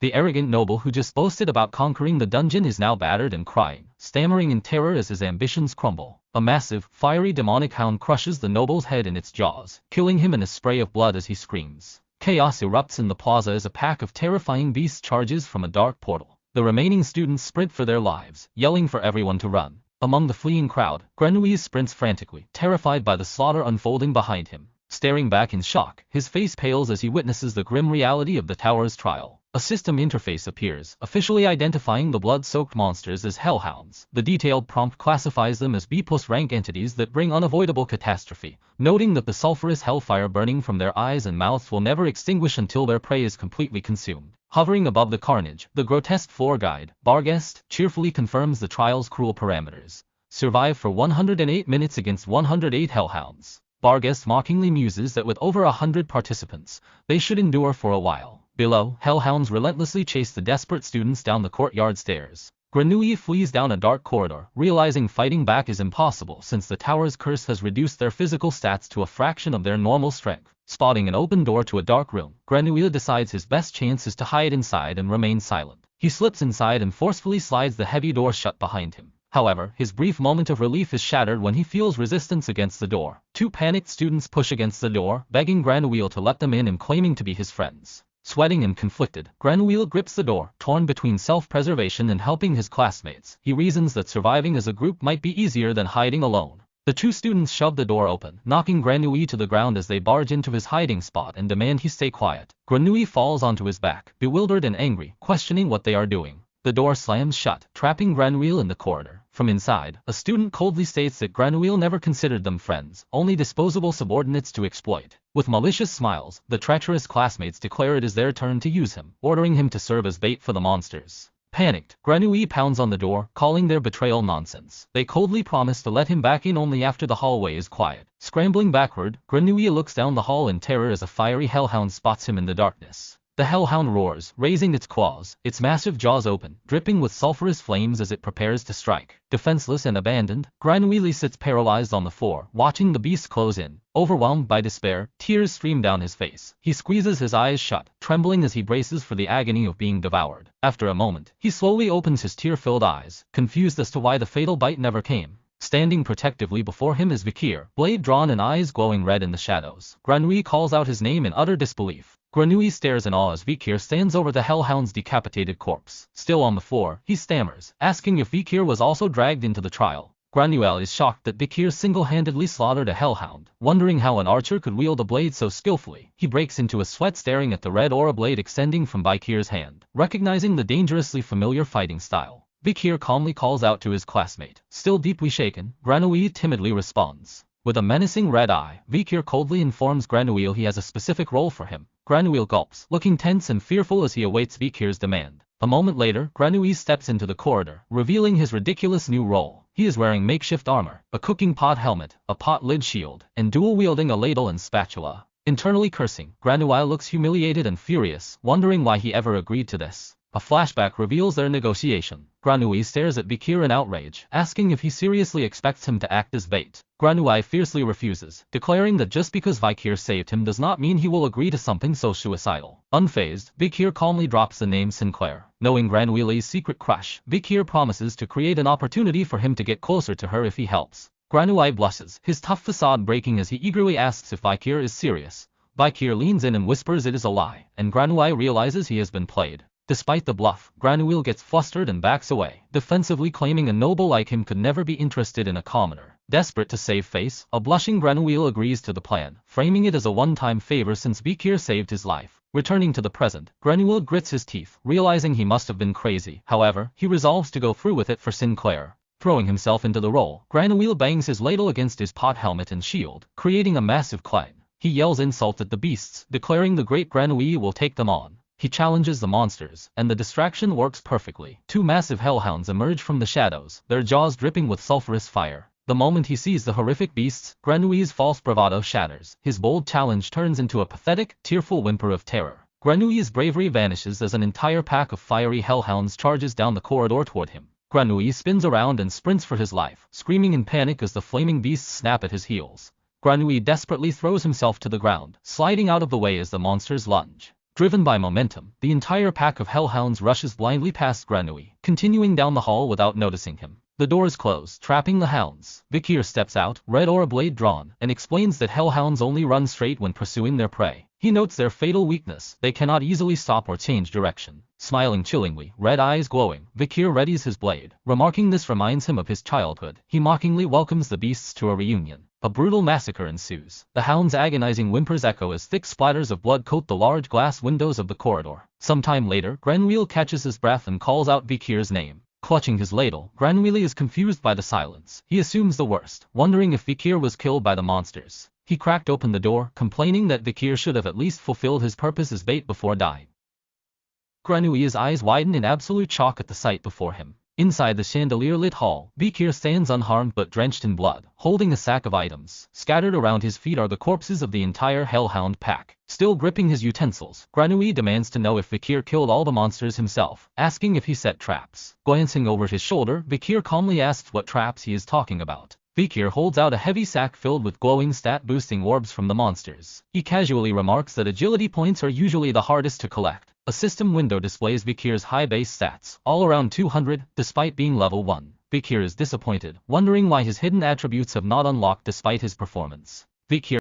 The arrogant noble who just boasted about conquering the dungeon is now battered and crying, stammering in terror as his ambitions crumble. A massive, fiery demonic hound crushes the noble's head in its jaws, killing him in a spray of blood as he screams. Chaos erupts in the plaza as a pack of terrifying beasts charges from a dark portal. The remaining students sprint for their lives, yelling for everyone to run. Among the fleeing crowd, Grenouille sprints frantically, terrified by the slaughter unfolding behind him. Staring back in shock, his face pales as he witnesses the grim reality of the tower's trial. A system interface appears, officially identifying the blood-soaked monsters as hellhounds. The detailed prompt classifies them as B+ rank entities that bring unavoidable catastrophe, noting that the sulfurous hellfire burning from their eyes and mouths will never extinguish until their prey is completely consumed. Hovering above the carnage, the grotesque floor guide, Barghest, cheerfully confirms the trial's cruel parameters. Survive for 108 minutes against 108 hellhounds. Barghest mockingly muses that with over 100 participants, they should endure for a while. Below, hellhounds relentlessly chase the desperate students down the courtyard stairs. Grenouille flees down a dark corridor, realizing fighting back is impossible since the tower's curse has reduced their physical stats to a fraction of their normal strength. Spotting an open door to a dark room, Grenouille decides his best chance is to hide inside and remain silent. He slips inside and forcefully slides the heavy door shut behind him. However, his brief moment of relief is shattered when he feels resistance against the door. Two panicked students push against the door, begging Grenouille to let them in and claiming to be his friends. Sweating and conflicted, Grenouille grips the door, torn between self-preservation and helping his classmates. He reasons that surviving as a group might be easier than hiding alone. The two students shove the door open, knocking Grenouille to the ground as they barge into his hiding spot and demand he stay quiet. Grenouille falls onto his back, bewildered and angry, questioning what they are doing. The door slams shut, trapping Grenouille in the corridor. From inside, a student coldly states that Grenouille never considered them friends, only disposable subordinates to exploit. With malicious smiles, the treacherous classmates declare it is their turn to use him, ordering him to serve as bait for the monsters. Panicked, Grenouille pounds on the door, calling their betrayal nonsense. They coldly promise to let him back in only after the hallway is quiet. Scrambling backward, Grenouille looks down the hall in terror as a fiery hellhound spots him in the darkness. The hellhound roars, raising its claws, its massive jaws open, dripping with sulfurous flames as it prepares to strike. Defenseless and abandoned, Grenouille sits paralyzed on the floor, watching the beast close in. Overwhelmed by despair, tears stream down his face. He squeezes his eyes shut, trembling as he braces for the agony of being devoured. After a moment, he slowly opens his tear-filled eyes, confused as to why the fatal bite never came. Standing protectively before him is Vikir, blade drawn and eyes glowing red in the shadows. Grenouille calls out his name in utter disbelief. Grenouille stares in awe as Vikir stands over the hellhound's decapitated corpse. Still on the floor, he stammers, asking if Vikir was also dragged into the trial. Grenouille is shocked that Vikir single-handedly slaughtered a hellhound, wondering how an archer could wield a blade so skillfully. He breaks into a sweat staring at the red aura blade extending from Vikir's hand, recognizing the dangerously familiar fighting style. Vikir calmly calls out to his classmate. Still deeply shaken, Grenouille timidly responds. With a menacing red eye, Vikir coldly informs Grenouille he has a specific role for him. Grenouille gulps, looking tense and fearful as he awaits Vikir's demand. A moment later, Grenouille steps into the corridor, revealing his ridiculous new role. He is wearing makeshift armor, a cooking pot helmet, a pot lid shield, and dual-wielding a ladle and spatula. Internally cursing, Grenouille looks humiliated and furious, wondering why he ever agreed to this. A flashback reveals their negotiation. Grenouille stares at Vikir in outrage, asking if he seriously expects him to act as bait. Grenouille fiercely refuses, declaring that just because Vikir saved him does not mean he will agree to something so suicidal. Unfazed, Vikir calmly drops the name Sinclair. Knowing Grenouille's secret crush, Vikir promises to create an opportunity for him to get closer to her if he helps. Grenouille blushes, his tough facade breaking as he eagerly asks if Vikir is serious. Vikir leans in and whispers it is a lie, and Grenouille realizes he has been played. Despite the bluff, Grenouille gets flustered and backs away, defensively claiming a noble like him could never be interested in a commoner. Desperate to save face, a blushing Grenouille agrees to the plan, framing it as a one-time favor since Vikir saved his life. Returning to the present, Grenouille grits his teeth, realizing he must have been crazy. However, he resolves to go through with it for Sinclair. Throwing himself into the role, Grenouille bangs his ladle against his pot helmet and shield, creating a massive clang. He yells insults at the beasts, declaring the great Grenouille will take them on. He challenges the monsters, and the distraction works perfectly. Two massive hellhounds emerge from the shadows, their jaws dripping with sulfurous fire. The moment he sees the horrific beasts, Grenouille's false bravado shatters. His bold challenge turns into a pathetic, tearful whimper of terror. Grenouille's bravery vanishes as an entire pack of fiery hellhounds charges down the corridor toward him. Grenouille spins around and sprints for his life, screaming in panic as the flaming beasts snap at his heels. Grenouille desperately throws himself to the ground, sliding out of the way as the monsters lunge. Driven by momentum, the entire pack of hellhounds rushes blindly past Granui, continuing down the hall without noticing him. The doors close, trapping the hounds. Vikir steps out, red aura blade drawn, and explains that hellhounds only run straight when pursuing their prey. He notes their fatal weakness, they cannot easily stop or change direction. Smiling chillingly, red eyes glowing, Vikir readies his blade. Remarking this reminds him of his childhood, he mockingly welcomes the beasts to a reunion. A brutal massacre ensues. The hound's agonizing whimpers echo as thick splatters of blood coat the large glass windows of the corridor. Sometime later, Granwheel catches his breath and calls out Vikir's name. Clutching his ladle, Granwheely is confused by the silence. He assumes the worst, wondering if Vikir was killed by the monsters. He cracked open the door, complaining that Vikir should have at least fulfilled his purpose as bait before dying. Granwheely's eyes widen in absolute shock at the sight before him. Inside the chandelier-lit hall, Vikir stands unharmed but drenched in blood, holding a sack of items. Scattered around his feet are the corpses of the entire hellhound pack. Still gripping his utensils, Granui demands to know if Vikir killed all the monsters himself, asking if he set traps. Glancing over his shoulder, Vikir calmly asks what traps he is talking about. Vikir holds out a heavy sack filled with glowing stat-boosting orbs from the monsters. He casually remarks that agility points are usually the hardest to collect. A system window displays Vikir's high base stats, all around 200, despite being level 1. Vikir is disappointed, wondering why his hidden attributes have not unlocked despite his performance. Vikir